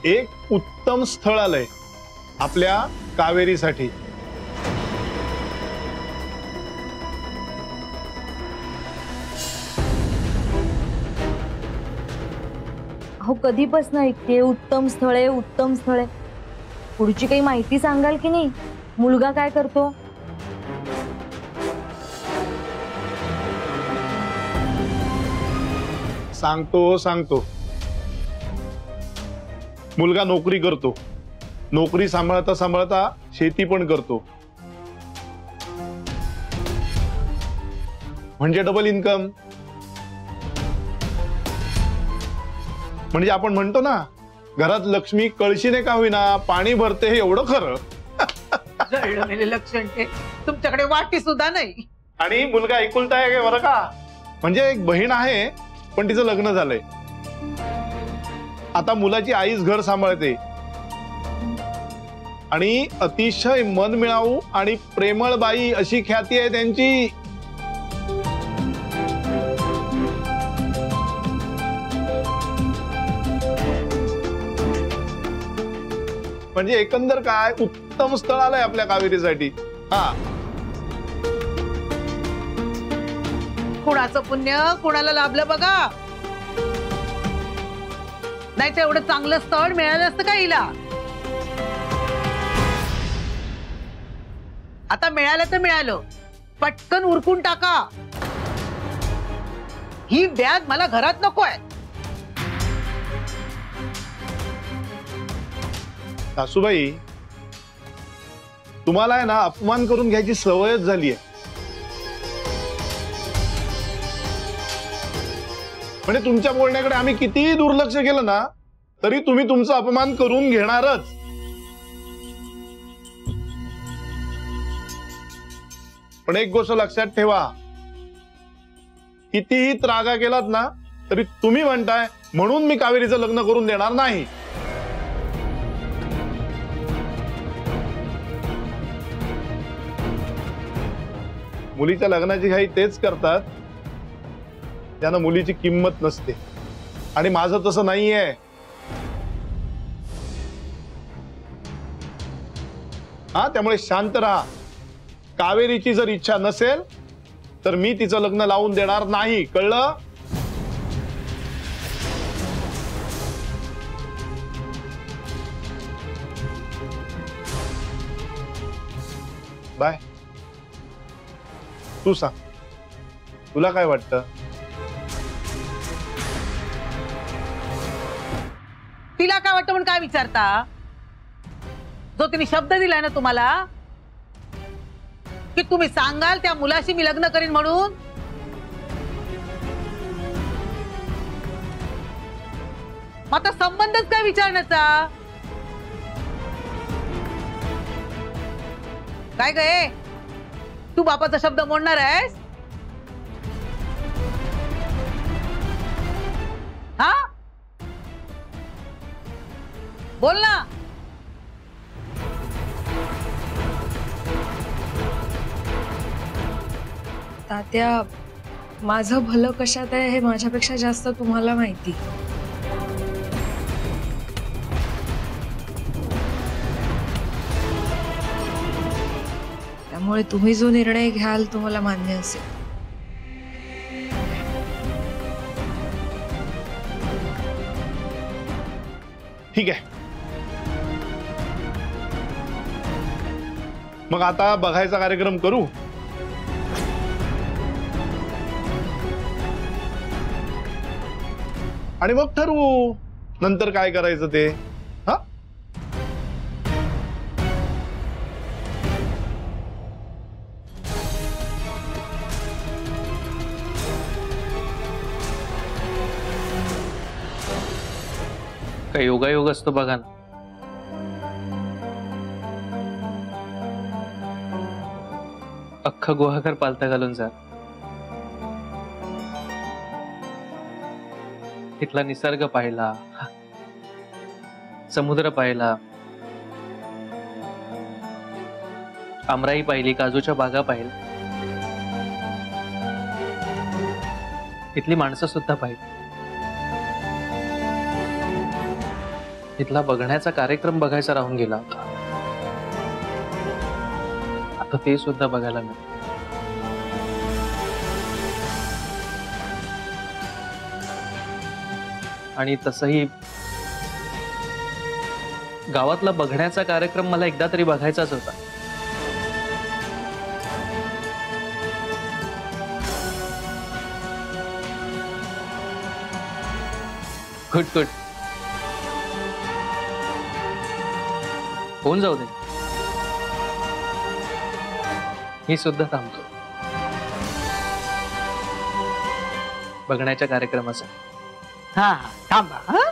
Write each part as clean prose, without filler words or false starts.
एक उत्तम स्थळ आलंय आपल्या कावेरीसाठी. अहो कधीपासून ऐकते उत्तम स्थळ आहे, उत्तम स्थळ आहे. पुढची काही माहिती सांगाल की नाही? मुलगा काय करतो? सांगतो. मुलगा नोकरी करतो. नोकरी सांभाळता सांभाळता शेती पण करतो. म्हणजे डबल इन्कम. म्हणजे आपण म्हणतो ना, घरात लक्ष्मी कळशीने का होईना पाणी भरते, हे एवढं खरं. लक्षण तुमच्याकडे वाटी सुद्धा नाही. आणि मुलगा एकुलता आहे बरं का. म्हणजे एक बहीण आहे पण तिचं लग्न झालंय. आता मुलाची आईच घर सांभाळते. आणि अतिशय मनमिळाऊ आणि प्रेमळ बाई अशी ख्याती आहे त्यांची. म्हणजे एकंदर काय उत्तम स्थळ आलंय आपल्या कावेरीसाठी. हा, कुणाचं पुण्य कुणाला लाभलं बघा. नाही तर एवढं चांगलं स्थळ मिळालं असतं का हिला. आता मिळालं तर मिळालं, पटकन उरकून टाका. ही बॅग मला घरात नकोय. सासूबाई, तुम्हाला आहे ना अपमान करून घ्यायची सवयच झाली आहे. म्हणजे तुमच्या बोलण्याकडे आम्ही कितीही दुर्लक्ष केलं ना तरी तुम्ही तुमचा अपमान करून घेणारच. पण एक गोष्ट लक्षात ठेवा, कितीही त्रागा केलात ना तरी तुम्ही म्हणताय म्हणून मी कावेरीचं लग्न करून देणार नाही. मुलीच्या लग्नाची घाई तेच करतात त्यांना मुलीची किंमत नसते. आणि माझं तसं नाहीये. हा, त्यामुळे शांत राहा. कावेरीची जर इच्छा नसेल तर मी तिचं लग्न लावून देणार नाही, कळलं? बाय. तू सांग, तुला काय वाटतं? तिला काय वाटतं म्हणून काय विचारता? जो तिने शब्द दिलाय ना तुम्हाला की तुम्ही सांगाल त्या मुलाशी मी लग्न करीन म्हणून, मग आता संबंधच काय विचारण्याचा? काय गे, तू बापाचा शब्द मोडणार आहेस? हा, बोल ना. तात्या, माझं भलं कशात आहे हे माझ्यापेक्षा जास्त तुम्हाला माहिती. त्यामुळे तुम्ही जो निर्णय घ्याल तो मला मान्य असेल. ठीक आहे. मग आता बघायचा कार्यक्रम करू. आणि मग ठरवू नंतर काय करायचं ते. हा, काय योगायोग असतो बघा ना. अख्खा गुहागर पालथा घालून जा. तिथला निसर्ग पाहिला, समुद्र पाहिला, आमराई पाहिली, काजूच्या बागा पाहिल्या, तिथली माणसं सुद्धा पाहिली. इथला बघण्याचा कार्यक्रम बघायचा राहून गेला होता. आता ते सुद्धा बघायला मिळेल. आणि तसंही गावातला बघण्याचा कार्यक्रम मला एकदा तरी बघायचाच होता. Good good. होऊन जाऊ दे. मी सुद्धा थांबतो बघण्याच्या कार्यक्रमासाठी. हा हा थांबा. हा?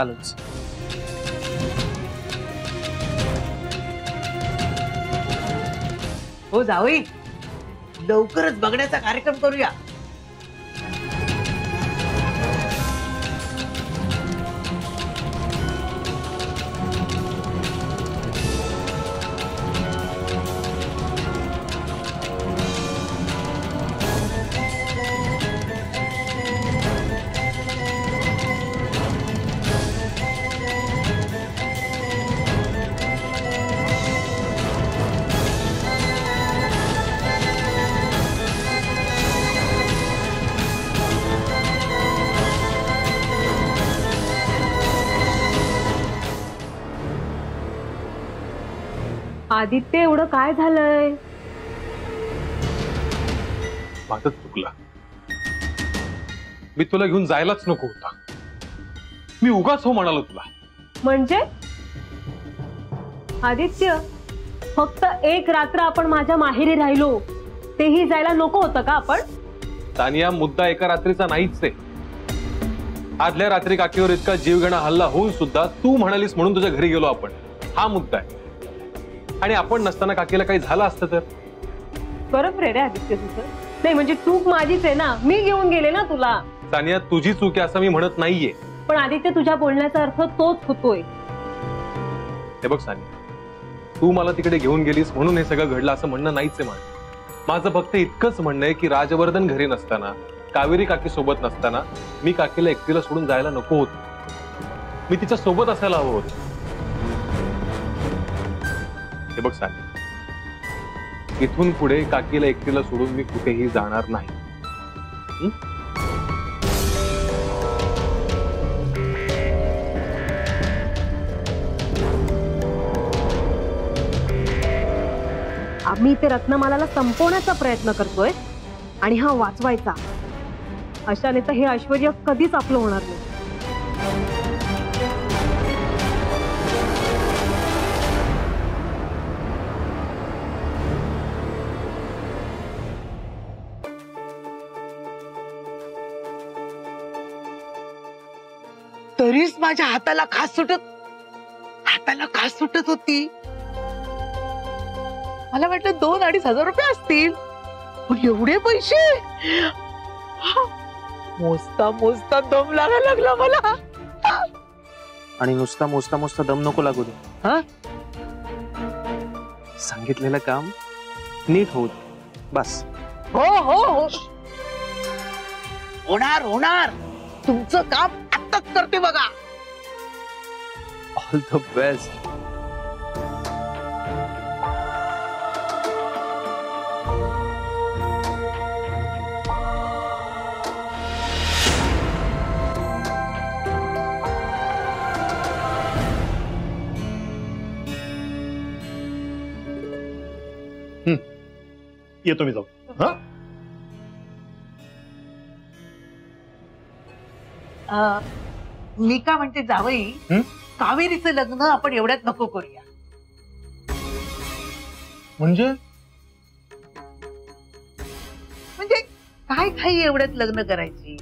आलोच. हो जावई, लवकरच बघण्याचा कार्यक्रम करूया. आदित्य, एवढं काय झालंय? माझंच चुकलं. मी तुला घेऊन जायलाच नको होता. मी उगाच हो म्हणालो तुला. म्हणजे आदित्य, फक्त एक रात्र आपण माझ्या माहेरी राहिलो, तेही जायला नको होतं का आपण? तानिया, मुद्दा एका रात्रीचा नाहीच आहे. आदल्या रात्री काकीवर इतका जीवघेणा हल्ला होऊन सुद्धा तू म्हणालीस म्हणून तुझ्या घरी गेलो आपण. हा मुद्दा आहे. आणि आपण नसताना काकीला काही झालं असतं तर? बरोबर आहे रे आदित्य तुझं. नाही म्हणजे चूक माझीच आहे ना, मी घेऊन गेले ना तुला. तानिया, तुझी चूक आहे असं मी म्हणत नाहीये. पण आदित्य, तुझ्या बोलण्याचा अर्थ तोच होतोय. हे बघ सानिया, तू मला तिकडे घेऊन गेलीस म्हणून हे सगळं घडलं असं म्हणणं नाहीच आहे माझं फक्त इतकंच म्हणणं आहे की राजवर्धन घरी नसताना, कावेरी काकी सोबत नसताना मी काकीला एकटीला सोडून जायला नको होतं. मी तिच्या सोबत असायला हवं होतं. हे बघ सानिया, इथून पुढे काकीला एकटीला सोडून मी कुठेही जाणार नाही. आम्ही ते रत्नमालाला संपवण्याचा प्रयत्न करतोय आणि हा वाचवायचा. अशाने तर हे ऐश्वर्य कधीच आपलं होणार नाही. तरीच माझ्या हाताला खास सुटत होती. मला वाटलं 2-2.5 हजार रुपये असतील. पण एवढे पैसे मोजता मोजता दम लागायला लागला मला. आणि नुसता मोजता मोजता दम नको लागू दे. हा? सांगितलेलं काम नीट होऊ दे बस. हो हो हो, होणार होणार. तुमचं काम आत्ताच करते बघा. All the best. येतो मी जाऊ. हा, मी का म्हणते जावई, कावेरीचं लग्न आपण एवढ्यात नको करूया. म्हणजे काय एवढ्यात लग्न करायची?